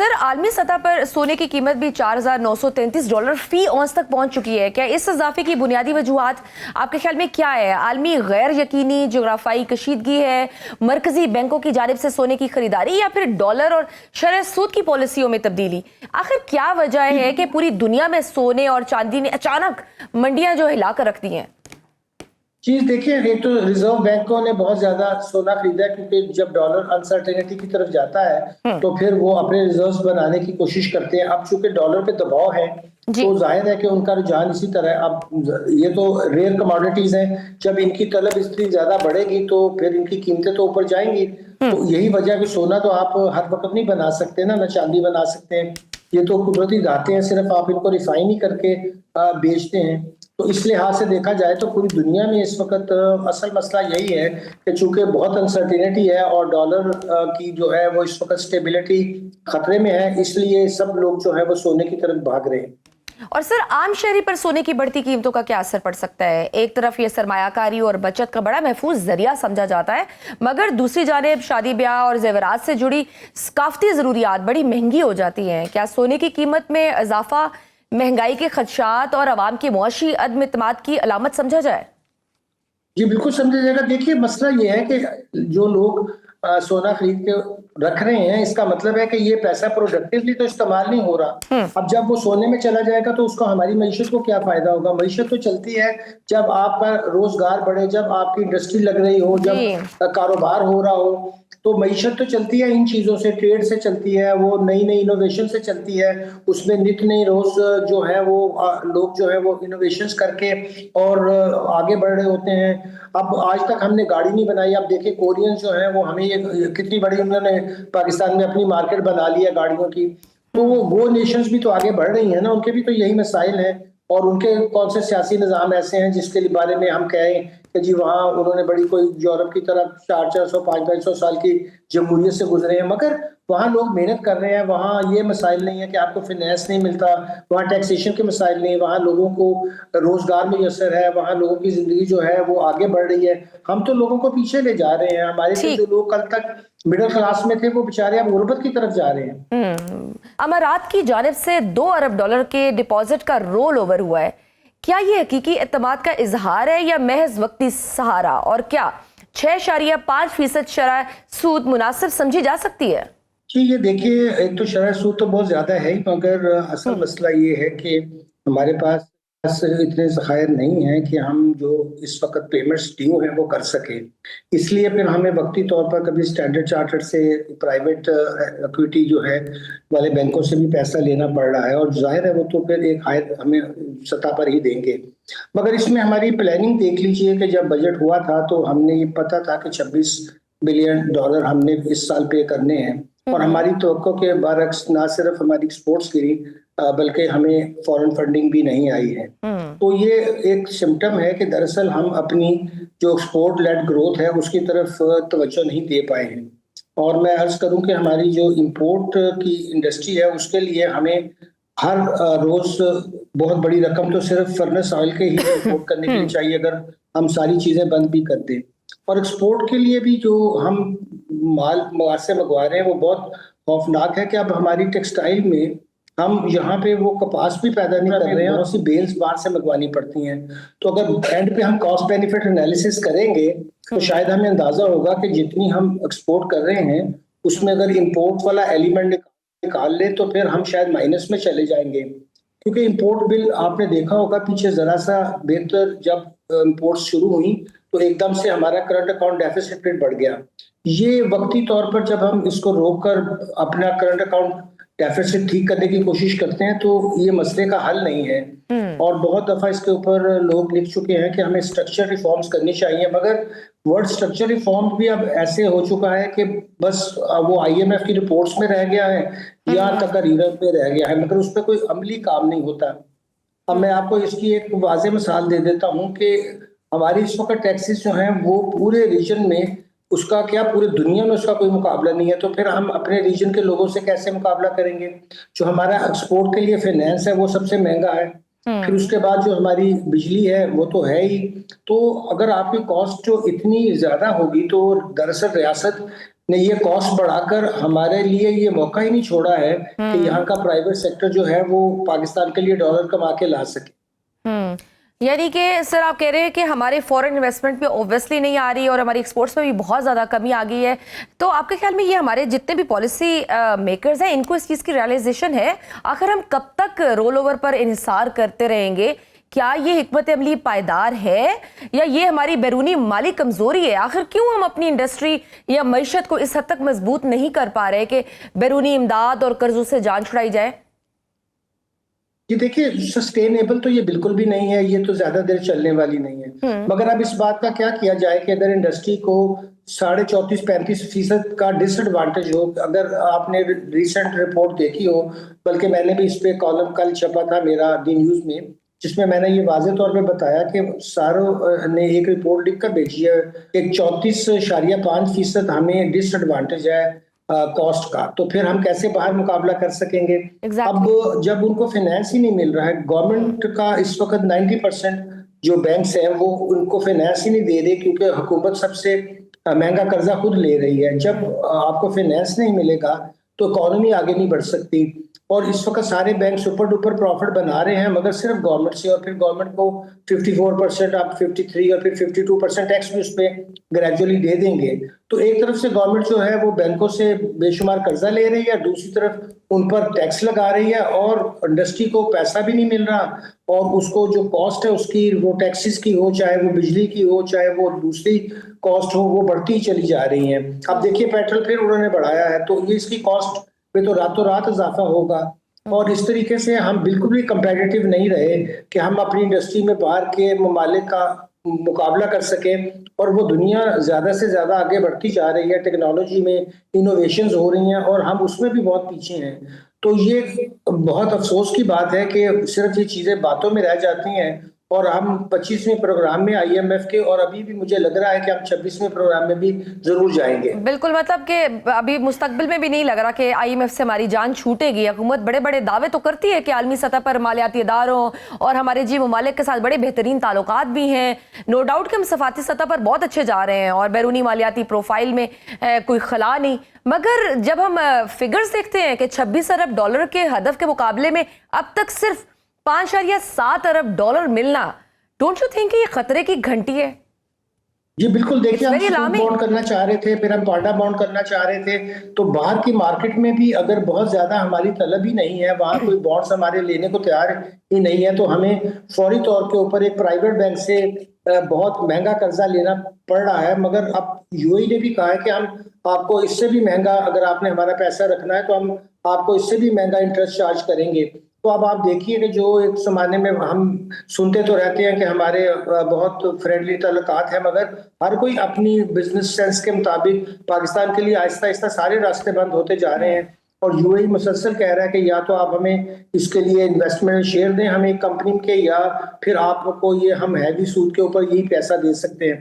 Sir, आलमी सतह पर सोने की कीमत भी $4,933 फी औंस तक पहुंच चुकी है। क्या इस इजाफे की बुनियादी वजूहात आपके ख्याल में क्या है? आलमी गैर यकीनी जोग्राफाई कशीदगी है, मरकजी बैंकों की जानिब से सोने की खरीदारी, या फिर डॉलर और शरह सूद की पॉलिसियों में तब्दीली? आखिर क्या वजह है कि पूरी दुनिया में सोने और चांदी ने अचानक मंडियां जो हिला कर रख दी हैं? चीज देखिए, एक तो रिजर्व बैंकों ने बहुत ज्यादा सोना खरीदा है, क्योंकि जब डॉलर अनसर्टेनिटी की तरफ जाता है तो फिर वो अपने रिजर्व्स बनाने की कोशिश करते हैं। अब चूंकि डॉलर पे दबाव है तो जाहिर है कि उनका रुझान इसी तरह है। अब ये तो रेयर कमोडिटीज हैं, जब इनकी तलब इतनी ज्यादा बढ़ेगी तो फिर इनकी कीमतें तो ऊपर जाएंगी। तो यही वजह है कि सोना तो आप हर वक्त नहीं बना सकते ना चांदी बना सकते हैं। ये तो कुदरती धातें हैं, सिर्फ आप इनको रिफाइन ही करके बेचते हैं। तो इस लिहाज से देखा जाए तो पूरी दुनिया में इस वक्त असल मसला यही है कि चूंकि बहुत अनसर्टेनिटी है और डॉलर की जो है वो इस वक्त स्टेबिलिटी खतरे में है, इसलिए सब लोग जो है वो सोने की तरफ भाग रहे हैं। और सर, आम शहरी पर सोने की बढ़ती कीमतों का क्या असर पड़ सकता है? एक तरफ ये सरमायाकारी और बचत का बड़ा महफूज जरिया समझा जाता है, मगर दूसरी जानिब शादी ब्याह और जेवरात से जुड़ी सकाफती जरूरियात बड़ी महंगी हो जाती हैं। क्या सोने की कीमत में इजाफा महंगाई के खदशात और अवाम की मुआशी अदम इत्मीनाद की अलामत समझा जाए? जी बिल्कुल समझा जाएगा। देखिए, मसला ये है कि जो लोग सोना खरीद के रख रहे हैं, इसका मतलब है कि ये पैसा प्रोडक्टिवली तो इस्तेमाल नहीं हो रहा। अब जब वो सोने में चला जाएगा तो उसको हमारी मईशत को क्या फायदा होगा? मईशत तो चलती है जब आपका रोजगार बढ़े, जब आपकी इंडस्ट्री लग रही हो, जब कारोबार हो रहा हो। तो मईशत तो चलती है इन चीजों से, ट्रेड से चलती है, वो नई नई इनोवेशन से चलती है। उसमें नित नई रोज जो है वो लोग जो है वो इनोवेशंस करके और आगे बढ़ रहे होते हैं। अब आज तक हमने गाड़ी नहीं बनाई। अब देखिए, कोरियंस जो है वो हमें कितनी बड़ी उन्होंने पाकिस्तान में अपनी मार्केट बना ली है गाड़ियों की। तो वो नेशंस भी तो आगे बढ़ रही है ना, उनके भी तो यही मसाइल है। और उनके कौन से सियासी निज़ाम ऐसे हैं जिसके बारे में हम कहें कि जी वहाँ उन्होंने बड़ी कोई यूरोप की तरफ 400 500 साल की जमहूरियत से गुजरे हैं, मगर वहाँ लोग मेहनत कर रहे हैं। वहाँ ये मसाइल नहीं है कि आपको फिनेंस नहीं मिलता, वहाँ टैक्सेशन के मसाइल नहीं, वहाँ लोगों को रोजगार मुयसर है, वहाँ लोगों की जिंदगी जो है वो आगे बढ़ रही है। हम तो लोगों को पीछे ले जा रहे हैं। हमारे से जो लोग कल तक मिडिल क्लास में थे वो बेचारे अब गुर्बत की तरफ जा रहे हैं। अमारात की जानिब से $2 अरब के डिपॉजिट का रोल ओवर हुआ है। क्या ये हकीकी एतमाद का इजहार है या महज वक्ती सहारा? और क्या 6.5% शरह सूद मुनासिब समझी जा सकती है? जी ये देखिए, एक तो शरह सूद तो बहुत ज्यादा है ही, मगर असल मसला ये है कि हमारे पास इतने ज़खायर नहीं है कि हम जो इस वक्त पेमेंट्स ड्यू हैं वो कर सके। इसलिए फिर हमें वक्ती तौर पर कभी स्टैंडर्ड चार्टर्ड से, प्राइवेट इक्विटी जो है वाले बैंकों से भी पैसा लेना पड़ रहा है, और जाहिर है वो तो फिर एक हायर हमें सतह पर ही देंगे। मगर इसमें हमारी प्लानिंग देख लीजिए कि जब बजट हुआ था तो हमने ये पता था कि $26 बिलियन हमने इस साल पे करने हैं, और हमारी तवक्को के बरअक्स ना सिर्फ हमारी एक्सपोर्ट्स गिरी बल्कि हमें फॉरेन फंडिंग भी नहीं आई है। तो ये एक सिम्टम है कि दरअसल हम अपनी जो एक्सपोर्ट लेड ग्रोथ है उसकी तरफ तवज्जो नहीं दे पाए हैं। और मैं अर्ज करूं कि हमारी जो इंपोर्ट की इंडस्ट्री है उसके लिए हमें हर रोज बहुत बड़ी रकम तो सिर्फ फर्नेस ऑयल के ही इंपोर्ट करने के लिए चाहिए, अगर हम सारी चीजें बंद भी कर दें। और एक्सपोर्ट के लिए भी जो हम माल बाहर से मंगवा रहे हैं वो बहुत खौफनाक है कि अब हमारी टेक्सटाइल में हम यहाँ पे वो कपास भी पैदा नहीं कर रहे हैं, और उसकी बेल्स बाहर से मंगवानी पड़ती हैं। तो अगर एंड पे हम कॉस्ट बेनिफिट एनालिसिस करेंगे तो शायद हमें अंदाजा होगा कि जितनी हम एक्सपोर्ट कर रहे हैं उसमें अगर इंपोर्ट वाला एलिमेंट निकाल ले तो फिर हम शायद माइनस में चले जाएंगे। क्योंकि इंपोर्ट बिल आपने देखा होगा पीछे जरा सा बेहतर, जब इंपोर्ट शुरू हुई तो एकदम से हमारा करंट अकाउंट डेफिसिट रेट बढ़ गया। ये वक्ती तौर पर जब हम इसको रोककर अपना करंट अकाउंट डेफिसिट ठीक करने की कोशिश करते हैं तो ये मसले का हल नहीं है। और बहुत दफा इसके ऊपर लोग लिख चुके हैं कि हमें स्ट्रक्चर रिफॉर्म्स करनी चाहिए, मगर वर्ड स्ट्रक्चर रिफॉर्म भी अब ऐसे हो चुका है कि बस वो IMF की रिपोर्ट्स में रह गया है या तकरीरों में रह गया है, मगर उस पर कोई अमली काम नहीं होता। अब मैं आपको इसकी एक वाज़ेह मिसाल दे देता हूँ कि हमारी इस वक्त टैक्सेस जो हैं वो पूरे रीजन में, उसका क्या पूरी दुनिया में उसका कोई मुकाबला नहीं है। तो फिर हम अपने रीजन के लोगों से कैसे मुकाबला करेंगे? जो हमारा एक्सपोर्ट के लिए फाइनेंस है वो सबसे महंगा है, फिर उसके बाद जो हमारी बिजली है वो तो है ही। तो अगर आपकी कॉस्ट जो इतनी ज्यादा होगी तो दरअसल रियासत ने ये कॉस्ट बढ़ाकर हमारे लिए ये मौका ही नहीं छोड़ा है कि यहाँ का प्राइवेट सेक्टर जो है वो पाकिस्तान के लिए डॉलर कमा के ला सके। यानी कि सर आप कह रहे हैं कि हमारे फॉरेन इन्वेस्टमेंट पे ऑब्वियसली नहीं आ रही और हमारी एक्सपोर्ट्स में भी बहुत ज़्यादा कमी आ गई है। तो आपके ख्याल में ये हमारे जितने भी पॉलिसी मेकर्स हैं इनको इस चीज़ की रियलाइजेशन है? आखिर हम कब तक रोल ओवर पर इन्हिसार करते रहेंगे? क्या ये हिकमत अमली पायदार है या ये हमारी बैरूनी माली कमजोरी है? आखिर क्यों हम अपनी इंडस्ट्री या मईशत को इस हद तक मजबूत नहीं कर पा रहे कि बैरूनी इमदाद और कर्जों से जान छुड़ाई जाए? ये देखिए, सस्टेनेबल तो ये बिल्कुल भी नहीं है, ये तो ज्यादा देर चलने वाली नहीं है। मगर अब इस बात का क्या किया जाए कि अगर इंडस्ट्री को 34-35% का डिसएडवांटेज हो, अगर आपने रिसेंट रिपोर्ट देखी हो, बल्कि मैंने भी इस पे कॉलम कल छपा था मेरा दी न्यूज में, जिसमें मैंने ये वाज़ेह तौर पे बताया कि सारों ने एक रिपोर्ट लिखकर भेजी है, एक 34.5% हमें डिसएडवांटेज है कॉस्ट का। तो फिर हम कैसे बाहर मुकाबला कर सकेंगे? अब जब उनको फाइनेंस ही नहीं मिल रहा है, गवर्नमेंट का इस वक्त 90% जो बैंक्स हैं वो उनको फाइनेंस ही नहीं दे रहे, क्योंकि हुकूमत सबसे महंगा कर्जा खुद ले रही है। जब आपको फाइनेंस नहीं मिलेगा तो इकोनॉमी आगे नहीं बढ़ सकती। और इस वक्त सारे बैंक सुपर डुपर प्रॉफिट बना रहे हैं, मगर सिर्फ गवर्नमेंट से, और फिर गवर्नमेंट को 54%, आप 53 और फिर 52% टैक्स भी उस पर ग्रेजुअली दे देंगे। तो एक तरफ से गवर्नमेंट जो है वो बैंकों से बेशुमार कर्जा ले रही है, दूसरी तरफ उन पर टैक्स लगा रही है, और इंडस्ट्री को पैसा भी नहीं मिल रहा, और उसको जो कॉस्ट है उसकी, वो टैक्सेस की हो, चाहे वो बिजली की हो, चाहे वो दूसरी कॉस्ट हो, वो बढ़ती ही चली जा रही है। अब देखिए, पेट्रोल फिर उन्होंने बढ़ाया है, तो ये इसकी कॉस्ट पे तो रातों रात इजाफा होगा। और इस तरीके से हम बिल्कुल भी कंपेटिटिव नहीं रहे कि हम अपनी इंडस्ट्री में बाहर के ममालिक का मुकाबला कर सके। और वो दुनिया ज्यादा से ज्यादा आगे बढ़ती जा रही है, टेक्नोलॉजी में इनोवेशंस हो रही हैं, और हम उसमें भी बहुत पीछे हैं। तो ये बहुत अफसोस की बात है कि सिर्फ ये चीजें बातों में रह जाती हैं, और हम 25वें प्रोग्राम में IMF के, और अभी भी मुझे लग रहा है कि हम 26वें प्रोग्राम में भी जरूर जाएंगे। बिल्कुल, मतलब कि अभी मुस्तकबिल में भी नहीं लग रहा कि IMF से हमारी जान छूटेगी। हुकूमत बड़े बड़े दावे तो करती है कि आलमी सतह पर मालियाती इदारों और हमारे जी ममालिक के साथ बड़े बेहतरीन ताल्लुकात भी हैं। नो डाउट कि हम सफाती सतह पर बहुत अच्छे जा रहे हैं और बैरूनी मालियाती प्रोफाइल में कोई खला नहीं। मगर जब हम फिगर्स देखते हैं कि 26 अरब डॉलर के हदफ के मुकाबले में अब तक सिर्फ 5.7 अरब डॉलर मिलना, डोंट यू थिंक ये खतरे की घंटी है? जी बिल्कुल, देखिए, हम सूट बॉन्ड करना चाह रहे थे, फिर हम पार्टा बॉन्ड करना चाह रहे थे। तो बाहर की मार्केट में भी अगर बहुत ज्यादा हमारी तलब ही नहीं है, वहां कोई बॉन्ड्स हमारे लेने को तैयार ही नहीं है, तो हमें फौरी तौर के ऊपर एक प्राइवेट बैंक से बहुत महंगा कर्जा लेना पड़ रहा है। मगर अब UAE ने भी कहा है कि हम आपको इससे भी महंगा, अगर आपने हमारा पैसा रखना है तो हम आपको इससे भी महंगा इंटरेस्ट चार्ज करेंगे। तो अब आप देखिए कि जो एक जमाने में हम सुनते तो रहते हैं कि हमारे बहुत फ्रेंडली ताल्लुकात हैं, मगर हर कोई अपनी बिजनेस सेंस के मुताबिक पाकिस्तान के लिए आहिस्ता आहिस्ता सारे रास्ते बंद होते जा रहे हैं। और UAE मुसलसल कह रहा है कि या तो आप हमें इसके लिए इन्वेस्टमेंट शेयर दें हमें कंपनी के, या फिर आपको ये हम हैवी सूद के ऊपर यही पैसा दे सकते हैं।